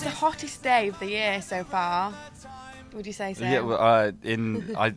the hottest day of the year so far. Would you say so? Yeah, well,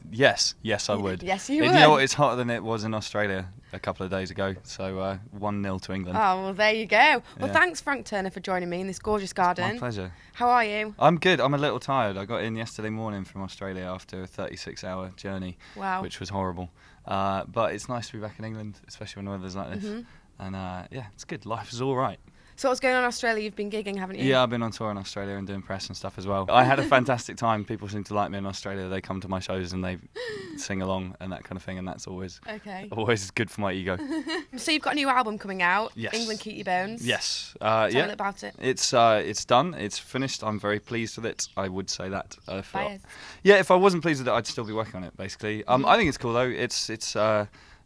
yes, I would. Yes, you would. would. You know what? It's hotter than it was in Australia a couple of days ago. So 1-0 to England. Oh, well, there you go. Well, Yeah. Thanks, Frank Turner, for joining me in this gorgeous garden. My pleasure. How are you? I'm good. I'm a little tired. I got in yesterday morning from Australia after a 36-hour journey, Wow. which was horrible. But it's nice to be back in England, especially when the weather's like this. Mm-hmm. And yeah, it's good. Life is all right. So what's going on in Australia? You've been gigging, haven't you? Yeah, I've been on tour in Australia and doing press and stuff as well. I had a fantastic time. People seem to like me in Australia. They come to my shows and they sing along and that kind of thing, and that's always good for my ego. So you've got a new album coming out. Yes. England Keep Your Bones. Yes. Tell me a little about it. It's done. It's finished. I'm very pleased with it. I would say that. If I wasn't pleased with it, I'd still be working on it. Basically, I think it's cool though.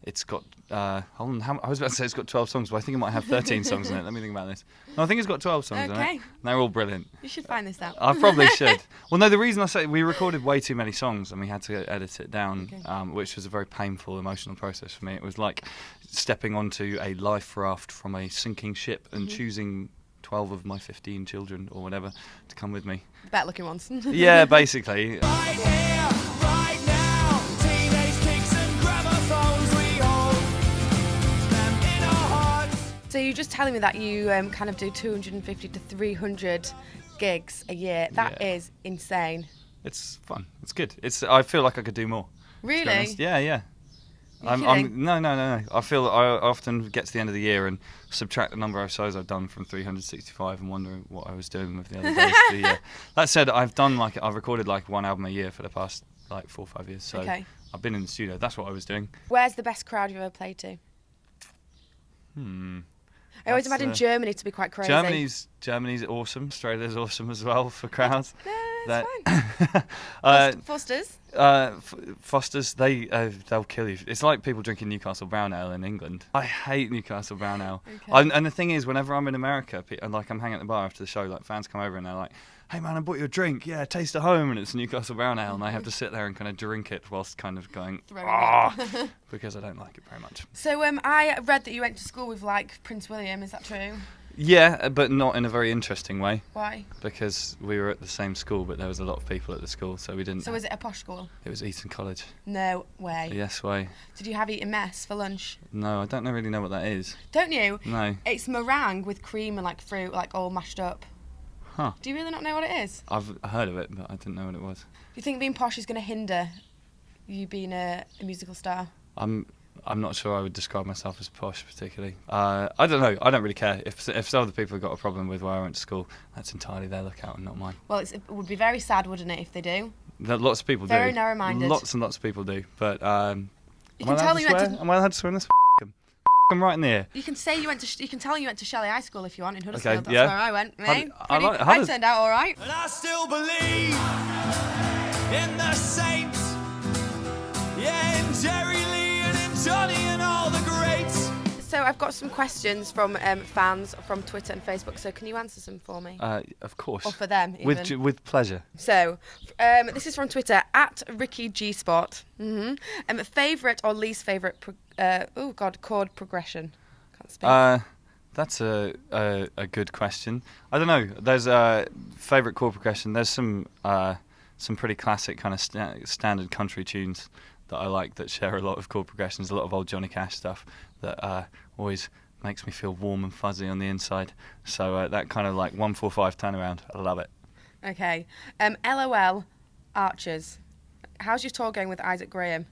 It's got. Hold on, I was about to say it's got 12 songs, but I think it might have 13 songs in it. Let me think about this. No, I think it's got 12 songs in it. Okay. And they're all brilliant. You should find this out. I probably should. Well, no, the reason I say we recorded way too many songs and we had to edit it down, which was a very painful, emotional process for me. It was like stepping onto a life raft from a sinking ship and choosing 12 of my 15 children or whatever to come with me. The better looking ones. Yeah, basically. Right here, right now, teenage kicks and gramophones, we hold them in our hearts. So you're just telling me that you kind of do 250 to 300 gigs a year. That is insane. It's fun. It's good. I feel like I could do more. To be Really? honest. Yeah. No. I feel I often get to the end of the year and subtract the number of shows I've done from 365 and wonder what I was doing with the other days of the year. That said, I've recorded like one album a year for the past like 4 or 5 years. So I've been in the studio. That's what I was doing. Where's the best crowd you've ever played to? I always imagine Germany to be quite crazy. Germany's awesome. Australia's awesome as well for crowds. That's fine. Foster's? Foster's, they'll kill you. It's like people drinking Newcastle Brown Ale in England. I hate Newcastle Brown Ale. And the thing is, whenever I'm in America, and like I'm hanging at the bar after the show, like fans come over and they're like, "Hey man, I bought you a drink. Yeah, taste at home," and it's Newcastle Brown Ale, and I have to sit there and kind of drink it whilst kind of going, because I don't like it very much. So I read that you went to school with like Prince William. Is that true? Yeah, but not in a very interesting way. Why? Because we were at the same school, but there was a lot of people at the school, so we didn't. So was it a posh school? It was Eton College. No way. Yes way. Did you have Eton mess for lunch? No, I don't really know what that is. Don't you? No. It's meringue with cream and like fruit, like all mashed up. Huh. Do you really not know what it is? I've heard of it, but I didn't know what it was. Do you think being posh is going to hinder you being a musical star? I'm not sure I would describe myself as posh particularly. I don't know. I don't really care. If some other people have got a problem with where I went to school, that's entirely their lookout and not mine. Well, it would be very sad, wouldn't it, if they do? Lots of people do. Very narrow-minded. Lots and lots of people do. But you can tell you went to. Am I allowed to swear in this? I'm right in the ear. You can say you went to. You can tell you went to Shelley High School if you want in Huddersfield. Okay, That's where I went. Right? I turned out all right. And I still believe in the saints, yeah, in Jerry Lee and in Johnny and all the greats. So I've got some questions from fans from Twitter and Facebook. So can you answer some for me? Of course. Or for them, even. With pleasure. So this is from Twitter @RickyGspot. Favourite or least favourite? Chord progression. Can't speak. That's a good question. I don't know. There's a favourite chord progression. There's some pretty classic kind of standard country tunes that I like that share a lot of chord progressions. A lot of old Johnny Cash stuff that always makes me feel warm and fuzzy on the inside. So that kind of like 1-4-5 turnaround. I love it. Okay. LOL Archers. How's your tour going with Isaac Graham?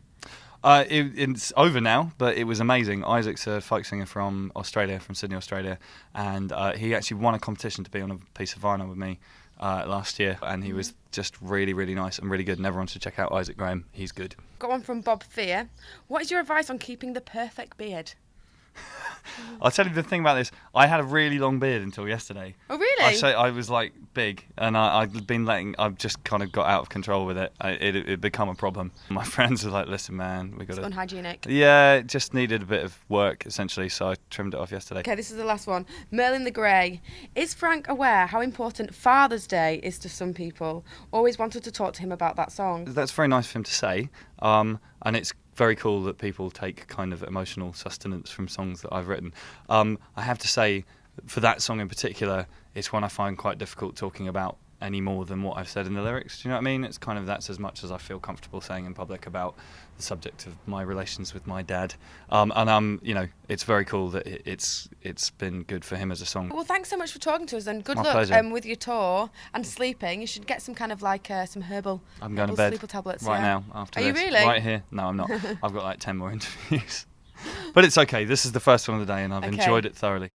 It's over now, but it was amazing. Isaac's a folk singer from Australia, from Sydney, Australia, and he actually won a competition to be on a piece of vinyl with me last year, and he was just really, really nice and really good, and everyone should check out Isaac Graham. He's good. Got one from Bob Fear. What is your advice on keeping the perfect beard? I'll tell you the thing about this. I had a really long beard until yesterday. Oh, really? I was like big, and I've just kind of got out of control with it. It become a problem. My friends were like, "Listen, man, we got It's unhygienic. Yeah, it just needed a bit of work essentially, so I trimmed it off yesterday. Okay, this is the last one. Merlin the Grey. Is Frank aware how important Father's Day is to some people? Always wanted to talk to him about that song. That's very nice for him to say, and it's very cool that people take kind of emotional sustenance from songs that I've written. I have to say, for that song in particular, it's one I find quite difficult talking about any more than what I've said in the lyrics. Do you know what I mean? It's kind of, that's as much as I feel comfortable saying in public about the subject of my relations with my dad. And you know, it's very cool that it's been good for him as a song. Well, thanks so much for talking to us, and good My luck pleasure. with your tour and sleeping. You should get some kind of like some herbal. I'm going to herbal bed sleeper tablets right yeah. now after Are this. you really? Right here. No, I'm not. I've got like 10 more interviews. But it's okay. This is the first one of the day, and I've Okay. enjoyed it thoroughly.